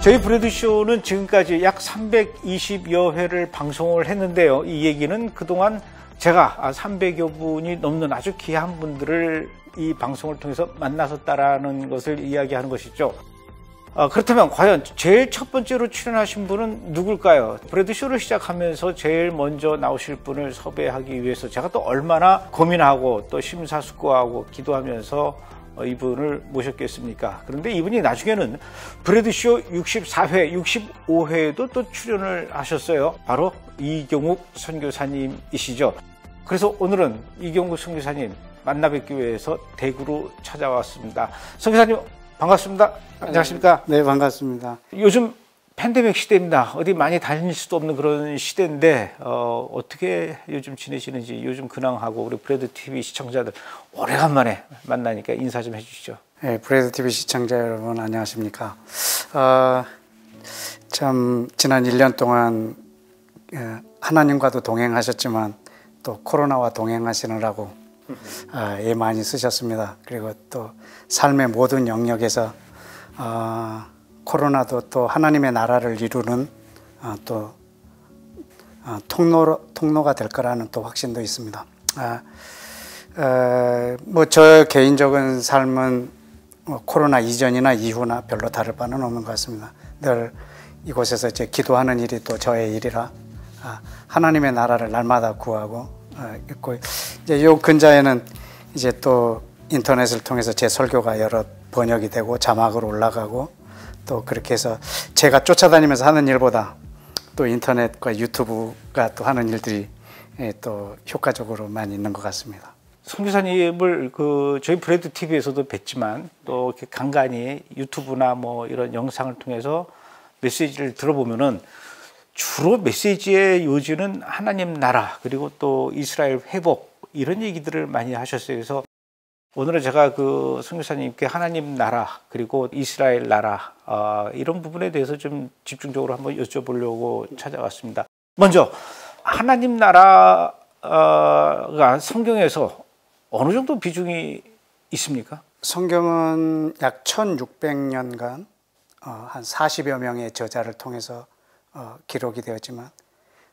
저희 브래드쇼는 지금까지 약 320여 회를 방송을 했는데요. 이 얘기는 그동안 제가 300여 분이 넘는 아주 귀한 분들을 이 방송을 통해서 만나섰다라는 것을 이야기하는 것이죠. 그렇다면 과연 제일 첫 번째로 출연하신 분은 누굴까요? 브래드쇼를 시작하면서 제일 먼저 나오실 분을 섭외하기 위해서 제가 또 얼마나 고민하고 또 심사숙고하고 기도하면서 이분을 모셨겠습니까? 그런데 이분이 나중에는 브래드쇼 64회, 65회에도 또 출연을 하셨어요. 바로 이경욱 선교사님이시죠. 그래서 오늘은 이경욱 선교사님 만나 뵙기 위해서 대구로 찾아왔습니다. 선교사님 반갑습니다. 안녕하십니까? 네, 반갑습니다. 요즘 팬데믹 시대입니다. 어디 많이 다닐 수도 없는 그런 시대인데 어떻게 요즘 지내시는지 요즘 근황하고 우리 브래드 TV 시청자들 오래간만에 만나니까 인사 좀 해주시죠. 네, 브래드 TV 시청자 여러분 안녕하십니까? 참 지난 1년 동안 하나님과도 동행하셨지만 또 코로나와 동행하시느라고 애 많이 쓰셨습니다. 그리고 또 삶의 모든 영역에서 코로나도 또 하나님의 나라를 이루는 또 통로가 될 거라는 또 확신도 있습니다. 뭐 저 개인적인 삶은 코로나 이전이나 이후나 별로 다를 바는 없는 것 같습니다. 늘 이곳에서 이제 기도하는 일이 또 저의 일이라 하나님의 나라를 날마다 구하고 있고, 이제 요 근자에는 이제 또 인터넷을 통해서 제 설교가 여러 번역이 되고 자막으로 올라가고, 또 그렇게 해서 제가 쫓아다니면서 하는 일보다 또 인터넷과 유튜브가 또 하는 일들이 또 효과적으로 많이 있는 것 같습니다. 선교사님을 저희 브래드 TV에서도 뵀지만 또 이렇게 간간히 유튜브나 뭐 이런 영상을 통해서 메시지를 들어보면은 주로 메시지의 요지는 하나님 나라 그리고 또 이스라엘 회복 이런 얘기들을 많이 하셨어요. 그래서 오늘은 제가 선교사님께 하나님 나라 그리고 이스라엘 나라 이런 부분에 대해서 좀 집중적으로 한번 여쭤보려고 찾아왔습니다. 먼저 하나님 나라가 성경에서 어느 정도 비중이 있습니까? 성경은 약 1600년간 한 40여 명의 저자를 통해서 기록이 되었지만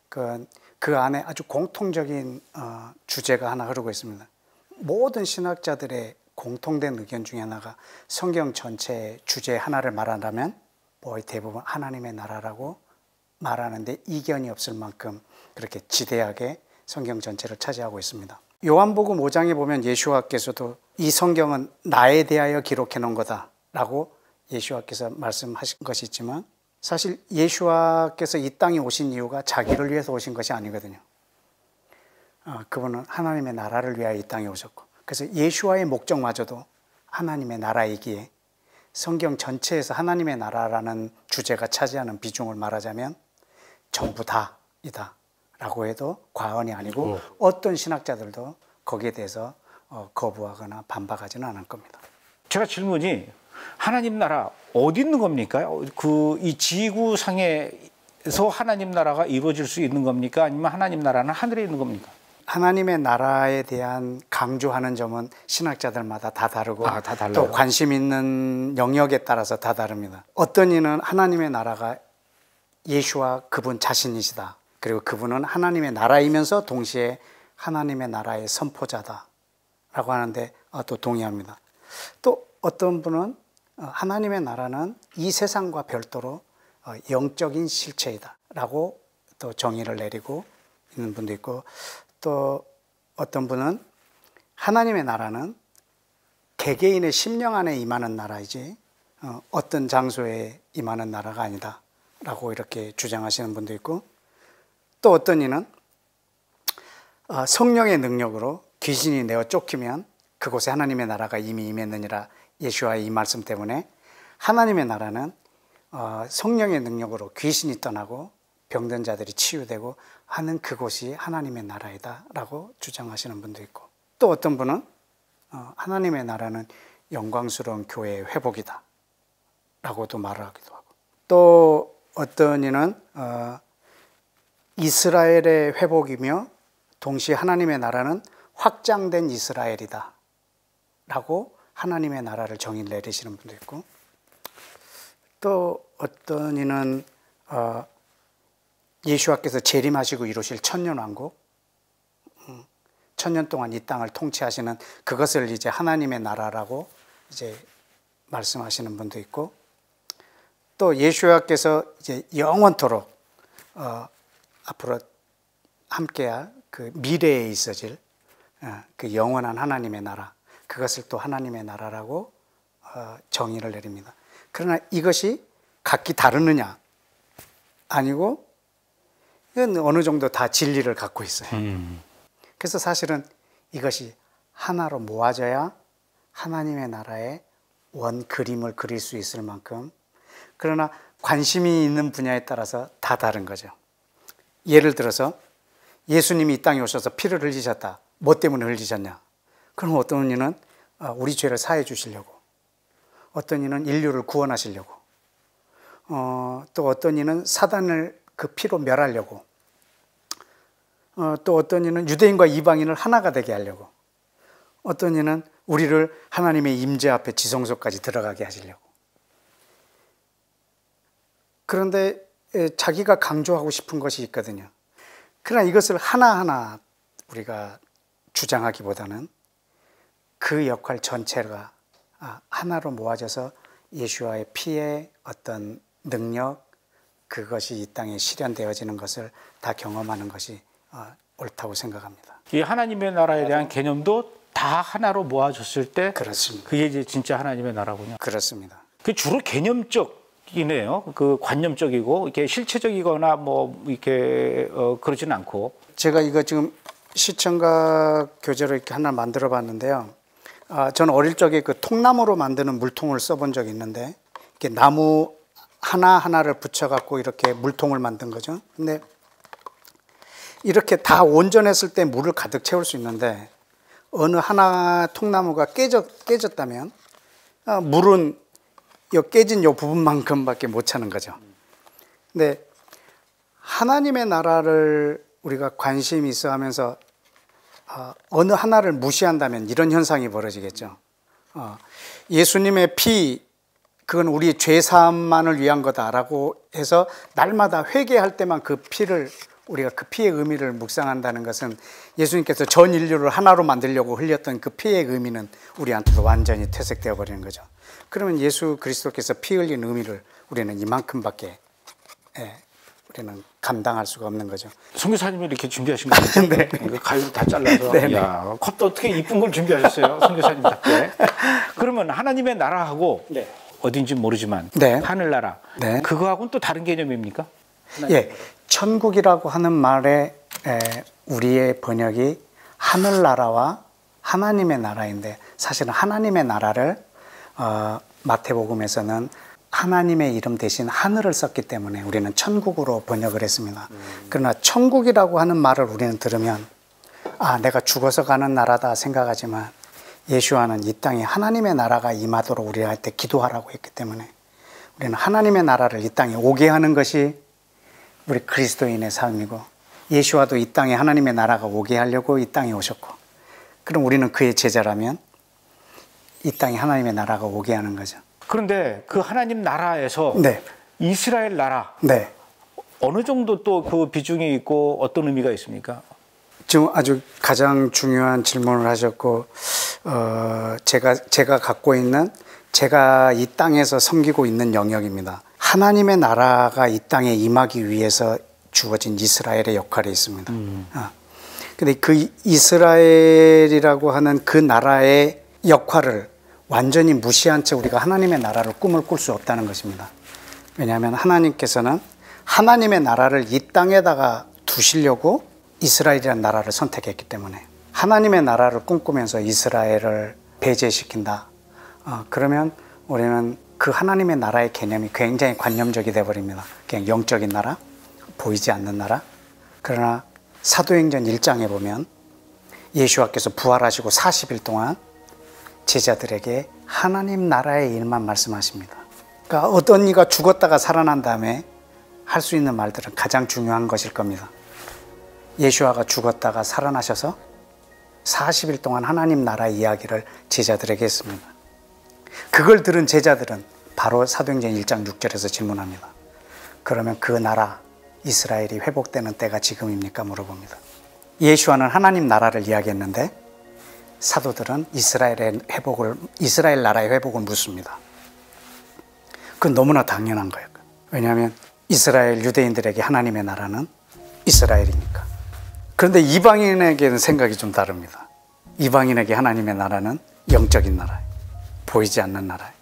그 안에 아주 공통적인 주제가 하나 흐르고 있습니다. 모든 신학자들의 공통된 의견 중에 하나가 성경 전체의 주제 하나를 말한다면 거의 대부분 하나님의 나라라고 말하는데 이견이 없을 만큼 그렇게 지대하게 성경 전체를 차지하고 있습니다. 요한복음 5장에 보면 예수와께서도 이 성경은 나에 대하여 기록해 놓은 거다라고 예수와께서 말씀하신 것이 있지만, 사실 예수와께서 이 땅에 오신 이유가 자기를 위해서 오신 것이 아니거든요. 그분은 하나님의 나라를 위하여 이 땅에 오셨고, 그래서 예수와의 목적마저도 하나님의 나라이기에 성경 전체에서 하나님의 나라라는 주제가 차지하는 비중을 말하자면 전부 다이다 라고 해도 과언이 아니고 어떤 신학자들도 거기에 대해서 거부하거나 반박하지는 않을 겁니다. 제가 질문이 하나님 나라 어디 있는 겁니까? 이 지구상에서 하나님 나라가 이루어질 수 있는 겁니까? 아니면 하나님 나라는 하늘에 있는 겁니까? 하나님의 나라에 대한 강조하는 점은 신학자들마다 다 다르고 다 달라요? 또 관심 있는 영역에 따라서 다 다릅니다. 어떤 이는 하나님의 나라가 예수와 그분 자신이시다, 그리고 그분은 하나님의 나라이면서 동시에 하나님의 나라의 선포자다 라고 하는데 또 동의합니다. 또 어떤 분은 하나님의 나라는 이 세상과 별도로 영적인 실체이다 라고 또 정의를 내리고 있는 분도 있고, 또 어떤 분은 하나님의 나라는 개개인의 심령 안에 임하는 나라이지 어떤 장소에 임하는 나라가 아니다 라고 이렇게 주장하시는 분도 있고, 또 어떤 이는 성령의 능력으로 귀신이 내어 쫓기면 그곳에 하나님의 나라가 이미 임했느니라, 예수와의 이 말씀 때문에 하나님의 나라는 성령의 능력으로 귀신이 떠나고 병든 자들이 치유되고 하는 그곳이 하나님의 나라이다 라고 주장하시는 분도 있고, 또 어떤 분은 하나님의 나라는 영광스러운 교회의 회복이다 라고도 말을 하기도 하고, 또 어떤 이는 이스라엘의 회복이며 동시에 하나님의 나라는 확장된 이스라엘이다 라고 하나님의 나라를 정의 내리시는 분도 있고, 또 어떤 이는 예수와께서 재림하시고 이루실 천년왕국, 천년 동안 이 땅을 통치하시는 그것을 이제 하나님의 나라라고 이제 말씀하시는 분도 있고, 또 예수와께서 이제 영원토록 앞으로 함께할 그 미래에 있어질 그 영원한 하나님의 나라, 그것을 또 하나님의 나라라고 정의를 내립니다. 그러나 이것이 각기 다르느냐? 아니고 이건 어느 정도 다 진리를 갖고 있어요. 그래서 사실은 이것이 하나로 모아져야 하나님의 나라의 원 그림을 그릴 수 있을 만큼, 그러나 관심이 있는 분야에 따라서 다 다른 거죠. 예를 들어서 예수님이 이 땅에 오셔서 피를 흘리셨다. 뭐 때문에 흘리셨냐? 그럼 어떤 이는 우리 죄를 사해 주시려고, 어떤 이는 인류를 구원하시려고, 또 어떤 이는 사단을 그 피로 멸하려고, 또 어떤 이는 유대인과 이방인을 하나가 되게 하려고, 어떤 이는 우리를 하나님의 임재 앞에 지성소까지 들어가게 하시려고. 그런데 자기가 강조하고 싶은 것이 있거든요. 그러나 이것을 하나하나 우리가 주장하기보다는 그 역할 전체가 하나로 모아져서 예수와의 피의 어떤 능력, 그것이 이 땅에 실현되어지는 것을 다 경험하는 것이 옳다고 생각합니다. 이 하나님의 나라에 대한 개념도 다 하나로 모아졌을 때, 그렇습니다. 그게 이제 진짜 하나님의 나라군요. 그렇습니다. 그 주로 개념적이네요. 그 관념적이고 이렇게 실체적이거나 뭐 이렇게 그러지는 않고. 제가 이거 지금 시청각 교재로 이렇게 하나 만들어 봤는데요. 저는 어릴 적에 그 통나무로 만드는 물통을 써본 적이 있는데, 이렇게 나무 하나하나를 붙여갖고 이렇게 물통을 만든 거죠. 근데 이렇게 다 온전했을 때 물을 가득 채울 수 있는데, 어느 하나 통나무가 깨졌다면 물은 깨진 요 부분만큼밖에 못 차는 거죠. 근데 하나님의 나라를 우리가 관심이 있어 하면서 어느 하나를 무시한다면 이런 현상이 벌어지겠죠. 예수님의 피, 그건 우리 죄사함만을 위한 거다라고 해서 날마다 회개할 때만 그 피를, 우리가 그 피의 의미를 묵상한다는 것은 예수님께서 전 인류를 하나로 만들려고 흘렸던 그 피의 의미는 우리한테도 완전히 퇴색되어 버리는 거죠. 그러면 예수 그리스도께서 피 흘린 의미를 우리는 이만큼밖에 우리는 감당할 수가 없는 거죠. 선교사님이 이렇게 준비하신 거죠? 네. 가위로 다 잘라서. 네. 야, 컵도 어떻게 이쁜 걸 준비하셨어요, 선교사님답게. 그러면 하나님의 나라하고 어딘지 모르지만 네. 하늘나라, 네. 그거하고는 또 다른 개념입니까? 예, 천국이라고 하는 말에 우리의 번역이 하늘나라와 하나님의 나라인데, 사실은 하나님의 나라를 마태복음에서는 하나님의 이름 대신 하늘을 썼기 때문에 우리는 천국으로 번역을 했습니다. 그러나 천국이라고 하는 말을 우리는 들으면 내가 죽어서 가는 나라다 생각하지만, 예수와는 이 땅에 하나님의 나라가 임하도록 우리가 할 때 기도하라고 했기 때문에 우리는 하나님의 나라를 이 땅에 오게 하는 것이 우리 그리스도인의 삶이고, 예수와도 이 땅에 하나님의 나라가 오게 하려고 이 땅에 오셨고, 그럼 우리는 그의 제자라면 이 땅에 하나님의 나라가 오게 하는 거죠. 그런데 그 하나님 나라에서 네. 이스라엘 나라, 네. 어느 정도 또 그 비중이 있고 어떤 의미가 있습니까? 지금 아주 가장 중요한 질문을 하셨고, 제가 갖고 있는, 제가 이 땅에서 섬기고 있는 영역입니다. 하나님의 나라가 이 땅에 임하기 위해서 주어진 이스라엘의 역할이 있습니다. 근데 그 이스라엘이라고 하는 그 나라의 역할을 완전히 무시한 채 우리가 하나님의 나라를 꿈을 꿀 수 없다는 것입니다. 왜냐하면 하나님께서는 하나님의 나라를 이 땅에다가 두시려고 이스라엘이라는 나라를 선택했기 때문에, 하나님의 나라를 꿈꾸면서 이스라엘을 배제시킨다. 그러면 우리는 그 하나님의 나라의 개념이 굉장히 관념적이 되어버립니다. 그냥 영적인 나라, 보이지 않는 나라. 그러나 사도행전 1장에 보면 예수와께서 부활하시고 40일 동안 제자들에게 하나님 나라의 일만 말씀하십니다. 그러니까 어떤 이가 죽었다가 살아난 다음에 할 수 있는 말들은 가장 중요한 것일 겁니다. 예수와가 죽었다가 살아나셔서 40일 동안 하나님 나라 이야기를 제자들에게 했습니다. 그걸 들은 제자들은 바로 사도행전 1장 6절에서 질문합니다. 그러면 그 나라 이스라엘이 회복되는 때가 지금입니까? 물어봅니다. 예수와는 하나님 나라를 이야기했는데 사도들은 이스라엘 나라의 회복을 묻습니다. 그건 너무나 당연한 거예요. 왜냐하면 이스라엘 유대인들에게 하나님의 나라는 이스라엘이니까. 그런데 이방인에게는 생각이 좀 다릅니다. 이방인에게 하나님의 나라는 영적인 나라예요. 보이지 않는 나라예요.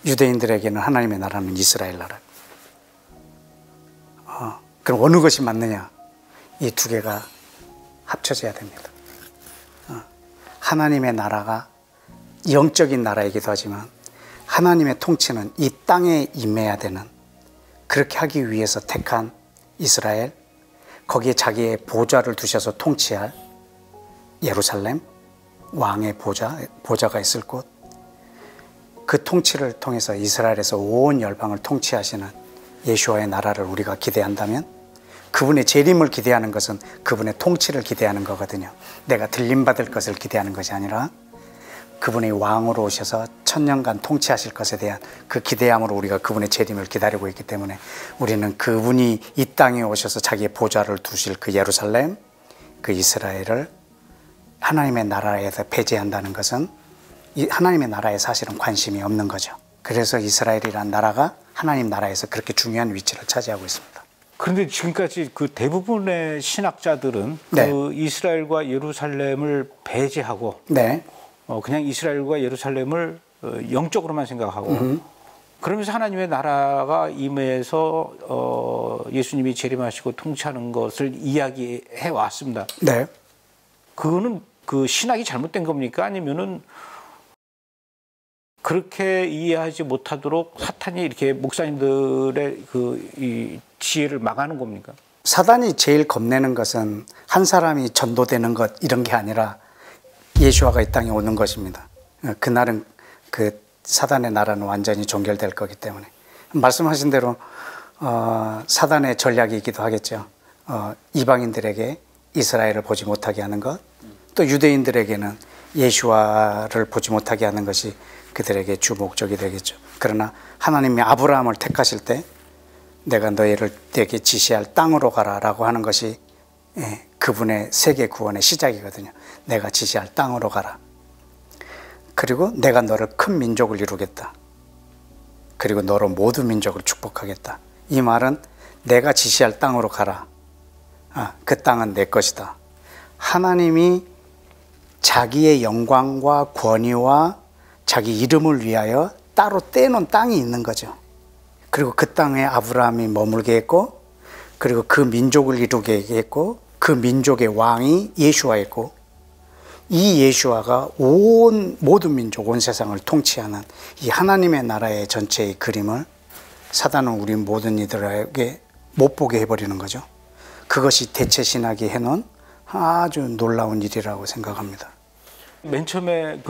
유대인들에게는 하나님의 나라는 이스라엘 나라예요. 그럼 어느 것이 맞느냐? 이 두 개가 합쳐져야 됩니다. 하나님의 나라가 영적인 나라이기도 하지만 하나님의 통치는 이 땅에 임해야 되는, 그렇게 하기 위해서 택한 이스라엘, 거기에 자기의 보좌를 두셔서 통치할 예루살렘, 왕의 보좌가 있을 곳, 그 통치를 통해서 이스라엘에서 온 열방을 통치하시는 예수와의 나라를 우리가 기대한다면, 그분의 재림을 기대하는 것은 그분의 통치를 기대하는 거거든요. 내가 들림받을 것을 기대하는 것이 아니라 그분이 왕으로 오셔서 천년간 통치하실 것에 대한 그 기대함으로 우리가 그분의 재림을 기다리고 있기 때문에, 우리는 그분이 이 땅에 오셔서 자기의 보좌를 두실 그 예루살렘, 그 이스라엘을 하나님의 나라에서 배제한다는 것은 이 하나님의 나라에 사실은 관심이 없는 거죠. 그래서 이스라엘이라는 나라가 하나님 나라에서 그렇게 중요한 위치를 차지하고 있습니다. 그런데 지금까지 그 대부분의 신학자들은 네. 그 이스라엘과 예루살렘을 배제하고 네. 그냥 이스라엘과 예루살렘을 영적으로만 생각하고 그러면서 하나님의 나라가 임해서 예수님이 재림하시고 통치하는 것을 이야기해 왔습니다. 네. 그거는 그 신학이 잘못된 겁니까? 아니면은 그렇게 이해하지 못하도록 사탄이 이렇게 목사님들의 이 지혜를 막아는 겁니까? 사단이 제일 겁내는 것은 한 사람이 전도되는 것 이런 게 아니라 예수와가 이 땅에 오는 것입니다. 그날은 그 사단의 나라는 완전히 종결될 거기 때문에, 말씀하신 대로 사단의 전략이기도 하겠죠. 이방인들에게 이스라엘을 보지 못하게 하는 것, 또 유대인들에게는 예수와를 보지 못하게 하는 것이 그들에게 주 목적이 되겠죠. 그러나 하나님이 아브라함을 택하실 때 내가 너에게 지시할 땅으로 가라라고 하는 것이 그분의 세계 구원의 시작이거든요. 내가 지시할 땅으로 가라. 그리고 내가 너를 큰 민족을 이루겠다. 그리고 너로 모든 민족을 축복하겠다. 이 말은 내가 지시할 땅으로 가라. 그 땅은 내 것이다. 하나님이 자기의 영광과 권위와 자기 이름을 위하여 따로 떼놓은 땅이 있는 거죠. 그리고 그 땅에 아브라함이 머물게 했고, 그리고 그 민족을 이루게 했고, 그 민족의 왕이 예수와였고, 이 예수와가 모든 민족, 온 세상을 통치하는 이 하나님의 나라의 전체의 그림을 사단은 우리 모든 이들에게 못 보게 해버리는 거죠. 그것이 대체신학이 해놓은 아주 놀라운 일이라고 생각합니다. 맨 처음에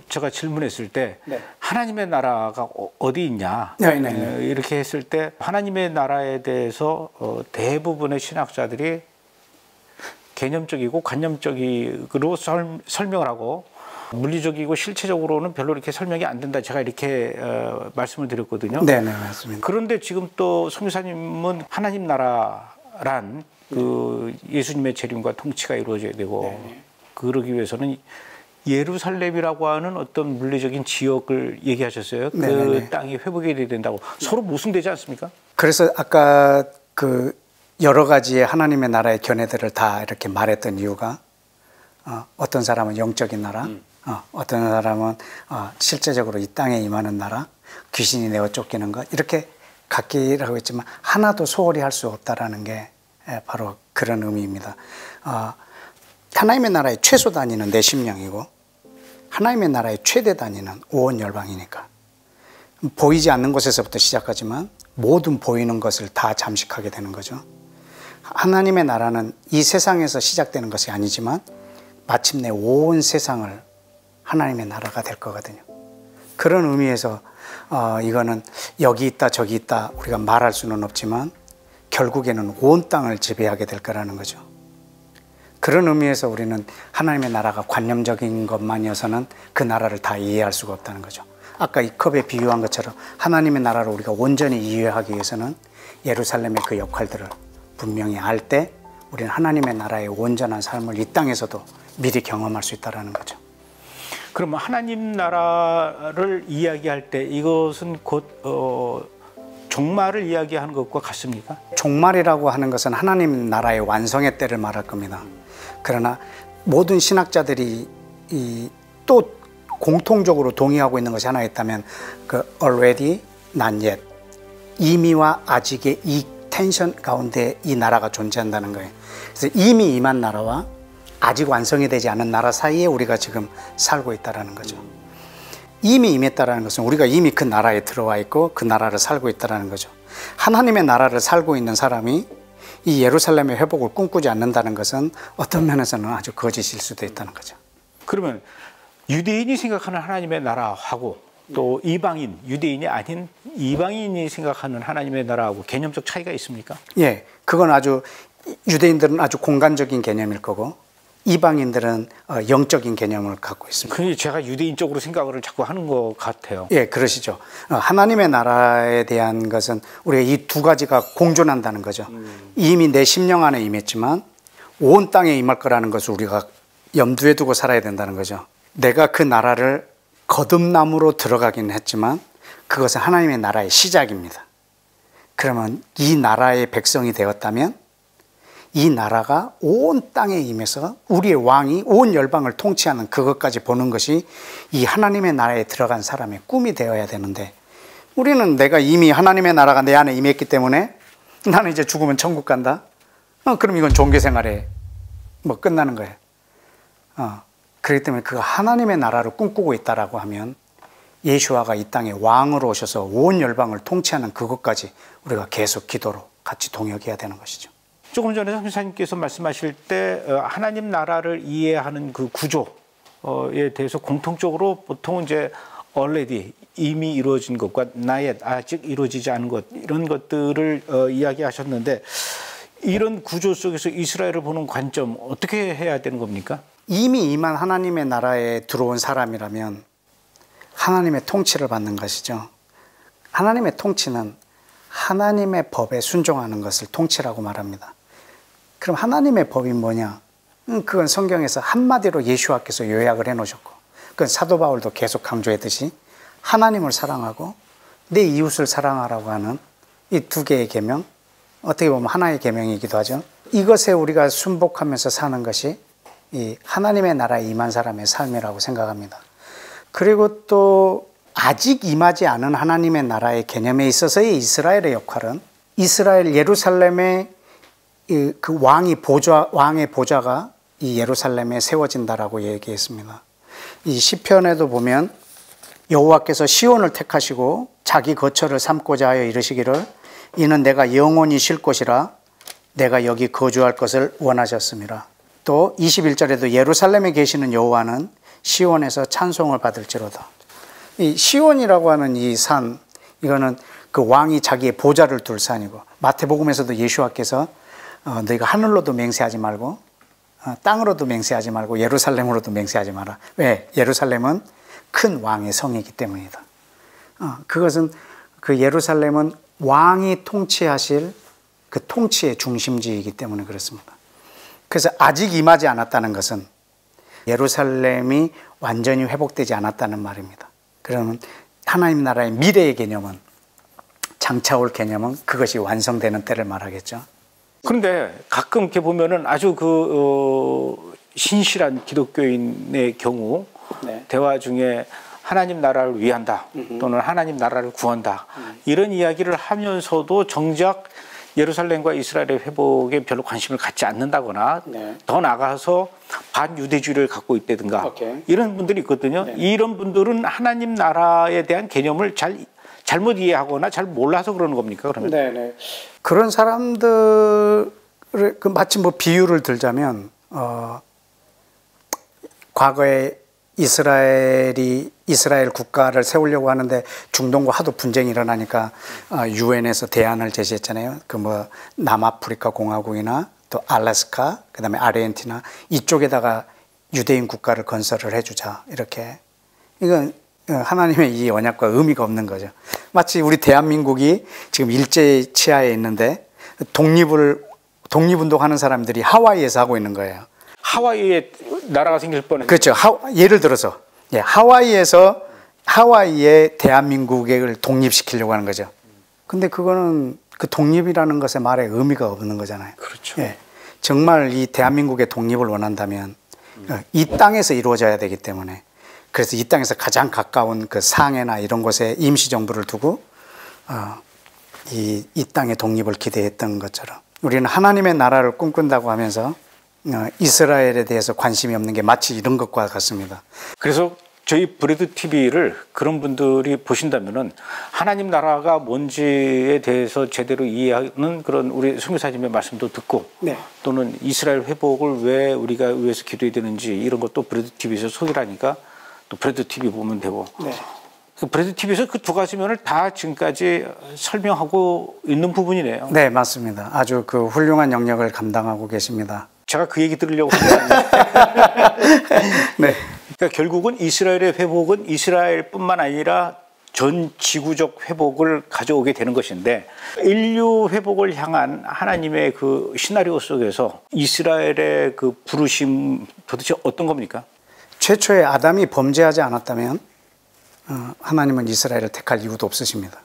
제가 질문했을 때 네. 하나님의 나라가 어디 있냐 이렇게 했을 때 하나님의 나라에 대해서 대부분의 신학자들이 개념적이고 관념적으로 설명을 하고 물리적이고 실체적으로는 별로 이렇게 설명이 안 된다, 제가 이렇게 말씀을 드렸거든요. 네, 맞습니다. 그런데 지금 또 송교사님은 하나님 나라란 그 예수님의 재림과 통치가 이루어져야 되고 그러기 위해서는 예루살렘이라고 하는 어떤 물리적인 지역을 얘기하셨어요. 그 땅이 회복이 돼야 된다고. 서로 모순되지 않습니까? 그래서 아까 그 여러 가지의 하나님의 나라의 견해들을 다 이렇게 말했던 이유가, 어떤 사람은 영적인 나라, 어떤 사람은 실제적으로 이 땅에 임하는 나라, 귀신이 내어 쫓기는 것, 이렇게 각기라고 했지만 하나도 소홀히 할 수 없다라는 게 바로 그런 의미입니다. 하나님의 나라의 최소 단위는 내 심령이고 하나님의 나라의 최대 단위는 온 열방이니까, 보이지 않는 곳에서부터 시작하지만 모든 보이는 것을 다 잠식하게 되는 거죠. 하나님의 나라는 이 세상에서 시작되는 것이 아니지만 마침내 온 세상을 하나님의 나라가 될 거거든요. 그런 의미에서 이거는 여기 있다 저기 있다 우리가 말할 수는 없지만 결국에는 온 땅을 지배하게 될 거라는 거죠. 그런 의미에서 우리는 하나님의 나라가 관념적인 것만이어서는 그 나라를 다 이해할 수가 없다는 거죠. 아까 이 컵에 비유한 것처럼 하나님의 나라를 우리가 온전히 이해하기 위해서는 예루살렘의 그 역할들을 분명히 알 때 우리는 하나님의 나라의 온전한 삶을 이 땅에서도 미리 경험할 수 있다는 거죠. 그러면 하나님 나라를 이야기할 때 이것은 곧 종말을 이야기하는 것과 같습니까? 종말이라고 하는 것은 하나님 나라의 완성의 때를 말할 겁니다. 그러나 모든 신학자들이 또 공통적으로 동의하고 있는 것이 하나 있다면 그 already, not yet, 이미와 아직의 이 텐션 가운데 이 나라가 존재한다는 거예요. 그래서 이미 임한 나라와 아직 완성이 되지 않은 나라 사이에 우리가 지금 살고 있다는 거죠. 이미 임했다는 것은 우리가 이미 그 나라에 들어와 있고 그 나라를 살고 있다는 거죠. 하나님의 나라를 살고 있는 사람이 이 예루살렘의 회복을 꿈꾸지 않는다는 것은 어떤 면에서는 아주 거짓일 수도 있다는 거죠. 그러면 유대인이 생각하는 하나님의 나라하고 또 이방인, 유대인이 아닌 이방인이 생각하는 하나님의 나라하고 개념적 차이가 있습니까? 예, 그건 아주 유대인들은 아주 공간적인 개념일 거고 이방인들은 영적인 개념을 갖고 있습니다. 그게 제가 유대인 쪽으로 생각을 자꾸 하는 것 같아요. 예, 그러시죠. 하나님의 나라에 대한 것은 우리가 이 두 가지가 공존한다는 거죠. 이미 내 심령 안에 임했지만 온 땅에 임할 거라는 것을 우리가 염두에 두고 살아야 된다는 거죠. 내가 그 나라를 거듭남으로 들어가긴 했지만 그것은 하나님의 나라의 시작입니다. 그러면 이 나라의 백성이 되었다면 이 나라가 온 땅에 임해서 우리의 왕이 온 열방을 통치하는 그것까지 보는 것이 이 하나님의 나라에 들어간 사람의 꿈이 되어야 되는데 우리는 내가 이미 하나님의 나라가 내 안에 임했기 때문에 나는 이제 죽으면 천국 간다? 그럼 이건 종교생활에 뭐 끝나는 거예요. 그렇기 때문에 그 하나님의 나라를 꿈꾸고 있다라고 하면 예수와가 이 땅에 왕으로 오셔서 온 열방을 통치하는 그것까지 우리가 계속 기도로 같이 동역해야 되는 것이죠. 조금 전에 선교사님께서 말씀하실 때 하나님 나라를 이해하는 그 구조에 대해서 공통적으로 보통 이제 already 이미 이루어진 것과 not yet 아직 이루어지지 않은 것 이런 것들을 이야기하셨는데 이런 구조 속에서 이스라엘을 보는 관점 어떻게 해야 되는 겁니까? 이미 임한 하나님의 나라에 들어온 사람이라면 하나님의 통치를 받는 것이죠. 하나님의 통치는 하나님의 법에 순종하는 것을 통치라고 말합니다. 그럼 하나님의 법이 뭐냐? 그건 성경에서 한마디로 예수와께서 요약을 해놓으셨고 그건 사도 바울도 계속 강조했듯이 하나님을 사랑하고 내 이웃을 사랑하라고 하는 이 두 개의 계명, 어떻게 보면 하나의 계명이기도 하죠. 이것에 우리가 순복하면서 사는 것이 이 하나님의 나라에 임한 사람의 삶이라고 생각합니다. 그리고 또 아직 임하지 않은 하나님의 나라의 개념에 있어서의 이스라엘의 역할은 이스라엘 예루살렘의 그 왕의 보좌가 이 예루살렘에 세워진다라고 얘기했습니다. 이 시편에도 보면 여호와께서 시온을 택하시고 자기 거처를 삼고자 하여 이르시기를 이는 내가 영원히 쉴 곳이라 내가 여기 거주할 것을 원하셨습니다. 또 21절에도 예루살렘에 계시는 여호와는 시온에서 찬송을 받을지로다. 이 시온이라고 하는 이 산, 이거는 그 왕이 자기의 보좌를 둘 산이고 마태복음에서도 예수와께서 너희가 하늘로도 맹세하지 말고 땅으로도 맹세하지 말고 예루살렘으로도 맹세하지 마라. 왜? 예루살렘은 큰 왕의 성이기 때문이다. 그것은 그 예루살렘은 왕이 통치하실 그 통치의 중심지이기 때문에 그렇습니다. 그래서 아직 임하지 않았다는 것은 예루살렘이 완전히 회복되지 않았다는 말입니다. 그러면 하나님 나라의 미래의 개념은 장차 올 개념은 그것이 완성되는 때를 말하겠죠. 그런데 가끔 이렇게 보면은 아주 신실한 기독교인의 경우 네. 대화 중에 하나님 나라를 위한다 또는 하나님 나라를 구한다 이런 이야기를 하면서도 정작 예루살렘과 이스라엘의 회복에 별로 관심을 갖지 않는다거나 네. 더 나아가서 반유대주의를 갖고 있다든가 오케이. 이런 분들이 있거든요. 네. 이런 분들은 하나님 나라에 대한 개념을 잘못 이해하거나 잘 몰라서 그러는 겁니까? 그러면? 네네. 그런 사람들을 마치 뭐 비유를 들자면 과거에 이스라엘 국가를 세우려고 하는데 중동과 하도 분쟁이 일어나니까 유엔에서 대안을 제시했잖아요. 그 뭐 남아프리카 공화국이나 또 알래스카, 그다음에 아르헨티나 이쪽에다가 유대인 국가를 건설을 해주자 이렇게. 이건 하나님의 이 언약과 의미가 없는 거죠. 마치 우리 대한민국이 지금 일제 치하에 있는데 독립운동하는 사람들이 하와이에서 하고 있는 거예요. 하와이에 나라가 생길 뻔했죠. 그렇죠. 예를 들어서 하와이에서 하와이에 대한민국을 독립시키려고 하는 거죠. 근데 그거는 그 독립이라는 것에 말에 의미가 없는 거잖아요. 그렇죠. 예. 정말 이 대한민국의 독립을 원한다면 이 땅에서 이루어져야 되기 때문에, 그래서 이 땅에서 가장 가까운 그 상해나 이런 곳에 임시정부를 두고 이 땅의 독립을 기대했던 것처럼 우리는 하나님의 나라를 꿈꾼다고 하면서 이스라엘에 대해서 관심이 없는 게 마치 이런 것과 같습니다. 그래서 저희 브레드 TV를 그런 분들이 보신다면은 하나님 나라가 뭔지에 대해서 제대로 이해하는 그런 우리 선교사님의 말씀도 듣고, 네. 또는 이스라엘 회복을 왜 우리가 위해서 기도해야 되는지 이런 것도 브레드 TV에서 소개를 하니까 또 브레드 TV 보면 되고, 네. 그 브레드 TV에서 그 두 가지 면을 다 지금까지 설명하고 있는 부분이네요. 네, 맞습니다. 아주 그 훌륭한 영역을 감당하고 계십니다. 제가 그 얘기 들으려고 한 게 아니에요. 네. 그러니까 결국은 이스라엘의 회복은 이스라엘뿐만 아니라 전 지구적 회복을 가져오게 되는 것인데, 인류 회복을 향한 하나님의 그 시나리오 속에서 이스라엘의 그 부르심 도대체 어떤 겁니까? 최초에 아담이 범죄하지 않았다면 하나님은 이스라엘을 택할 이유도 없으십니다.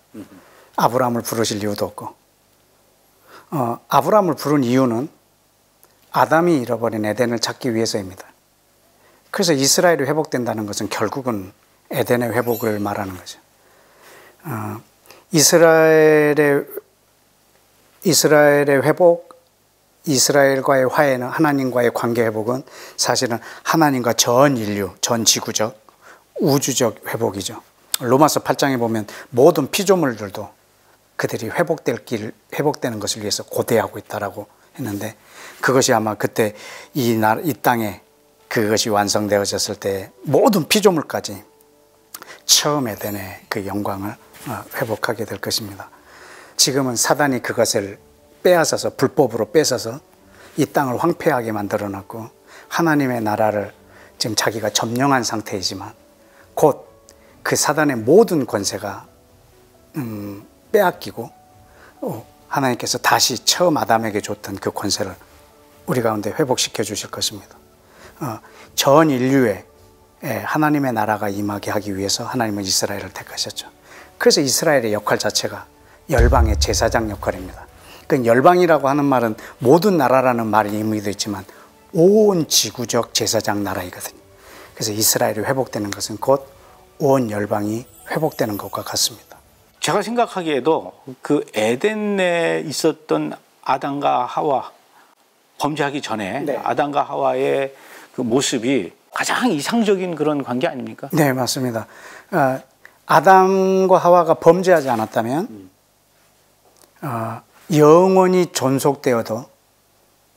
아브라함을 부르실 이유도 없고, 아브라함을 부른 이유는 아담이 잃어버린 에덴을 찾기 위해서입니다. 그래서 이스라엘이 회복된다는 것은 결국은 에덴의 회복을 말하는 거죠. 이스라엘의 회복, 이스라엘과의 화해는, 하나님과의 관계 회복은 사실은 하나님과 전 인류, 전 지구적, 우주적 회복이죠. 로마서 8장에 보면 모든 피조물들도 그들이 회복되는 것을 위해서 고대하고 있다라고 했는데, 그것이 아마 그때 이 땅에 그것이 완성되어졌을 때 모든 피조물까지 처음 에덴의 그 영광을 회복하게 될 것입니다. 지금은 사단이 그것을 빼앗아서, 불법으로 뺏어서 이 땅을 황폐하게 만들어놨고, 하나님의 나라를 지금 자기가 점령한 상태이지만 곧 그 사단의 모든 권세가 빼앗기고 하나님께서 다시 처음 아담에게 줬던 그 권세를 우리 가운데 회복시켜 주실 것입니다. 전 인류에 하나님의 나라가 임하게 하기 위해서 하나님은 이스라엘을 택하셨죠. 그래서 이스라엘의 역할 자체가 열방의 제사장 역할입니다. 그 열방이라고 하는 말은 모든 나라라는 말의 의미도 있지만 온 지구적 제사장 나라이거든요. 그래서 이스라엘이 회복되는 것은 곧 온 열방이 회복되는 것과 같습니다. 제가 생각하기에도 그 에덴에 있었던 아담과 하와, 범죄하기 전에 네. 아담과 하와의 그 모습이 가장 이상적인 그런 관계 아닙니까? 네, 맞습니다. 아담과 하와가 범죄하지 않았다면 영원히 존속되어도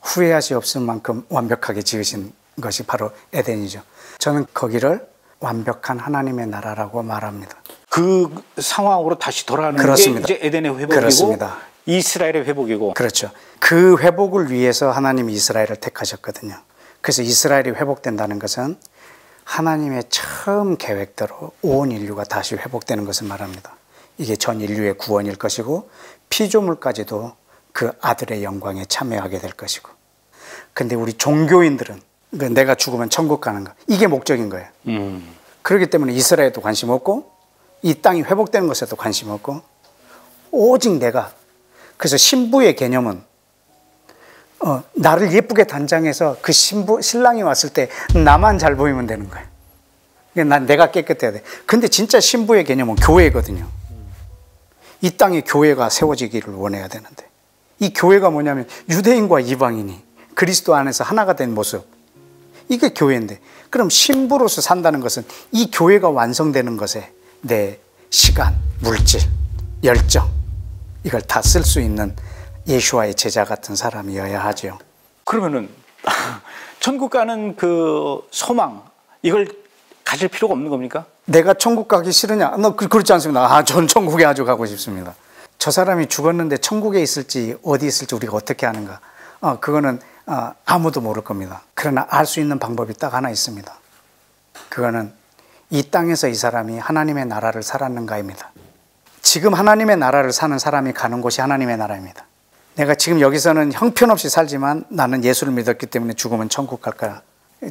후회하시 없을 만큼 완벽하게 지으신 것이 바로 에덴이죠. 저는 거기를 완벽한 하나님의 나라라고 말합니다. 그 상황으로 다시 돌아가는 그렇습니다. 게 이제 에덴의 회복이고, 그렇습니다. 이스라엘의 회복이고. 그렇죠. 그 회복을 위해서 하나님이 이스라엘을 택하셨거든요. 그래서 이스라엘이 회복된다는 것은 하나님의 처음 계획대로 온 인류가 다시 회복되는 것을 말합니다. 이게 전 인류의 구원일 것이고, 피조물까지도 그 아들의 영광에 참여하게 될 것이고. 근데 우리 종교인들은 내가 죽으면 천국 가는 거, 이게 목적인 거예요. 그렇기 때문에 이스라엘에도 관심 없고, 이 땅이 회복되는 것에도 관심 없고, 오직 내가. 그래서 신부의 개념은 나를 예쁘게 단장해서 그 신랑이 왔을 때 나만 잘 보이면 되는 거예요. 난 내가 깨끗해야 돼. 근데 진짜 신부의 개념은 교회거든요. 이 땅에 교회가 세워지기를 원해야 되는데, 이 교회가 뭐냐면 유대인과 이방인이 그리스도 안에서 하나가 된 모습, 이게 교회인데, 그럼 신부로서 산다는 것은 이 교회가 완성되는 것에 내 시간, 물질, 열정, 이걸 다 쓸 수 있는 예수와의 제자 같은 사람이어야 하죠. 그러면은 천국 가는 그 소망, 이걸 가질 필요가 없는 겁니까? 내가 천국 가기 싫으냐? 그렇지 않습니다. 전 천국에 아주 가고 싶습니다. 저 사람이 죽었는데 천국에 있을지 어디 있을지 우리가 어떻게 아는가? 그거는 아무도 모를 겁니다. 그러나 알 수 있는 방법이 딱 하나 있습니다. 그거는 이 땅에서 이 사람이 하나님의 나라를 살았는가입니다. 지금 하나님의 나라를 사는 사람이 가는 곳이 하나님의 나라입니다. 내가 지금 여기서는 형편없이 살지만 나는 예수를 믿었기 때문에 죽으면 천국 갈 거야.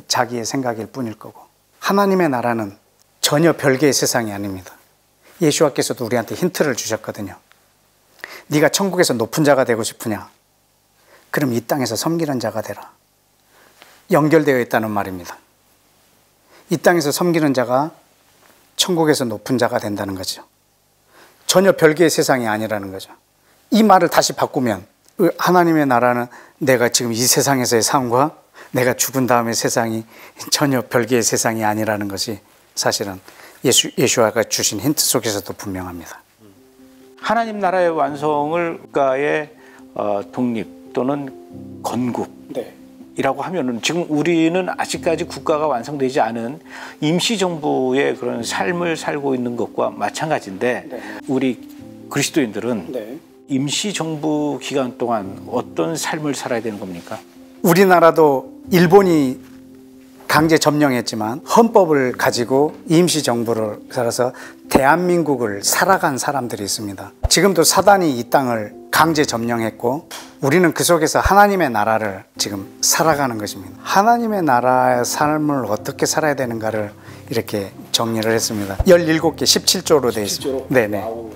자기의 생각일 뿐일 거고. 하나님의 나라는 전혀 별개의 세상이 아닙니다. 예수와께서도 우리한테 힌트를 주셨거든요. 네가 천국에서 높은 자가 되고 싶으냐? 그럼 이 땅에서 섬기는 자가 되라. 연결되어 있다는 말입니다. 이 땅에서 섬기는 자가 천국에서 높은 자가 된다는 거죠. 전혀 별개의 세상이 아니라는 거죠. 이 말을 다시 바꾸면 하나님의 나라는 내가 지금 이 세상에서의 삶과 내가 죽은 다음의 세상이 전혀 별개의 세상이 아니라는 것이 사실은 예수와가 주신 힌트 속에서도 분명합니다. 하나님 나라의 완성을 국가의 독립 또는 건국이라고 하면은 지금 우리는 아직까지 국가가 완성되지 않은 임시정부의 그런 삶을 살고 있는 것과 마찬가지인데 우리 그리스도인들은 임시정부 기간 동안 어떤 삶을 살아야 되는 겁니까? 우리나라도 일본이 강제 점령했지만 헌법을 가지고 임시정부를 살아서 대한민국을 살아간 사람들이 있습니다. 지금도 사단이 이 땅을 강제 점령했고 우리는 그 속에서 하나님의 나라를 지금 살아가는 것입니다. 하나님의 나라의 삶을 어떻게 살아야 되는가를 이렇게 정리를 했습니다. 17개 17조로 되어 있습니다. 네네.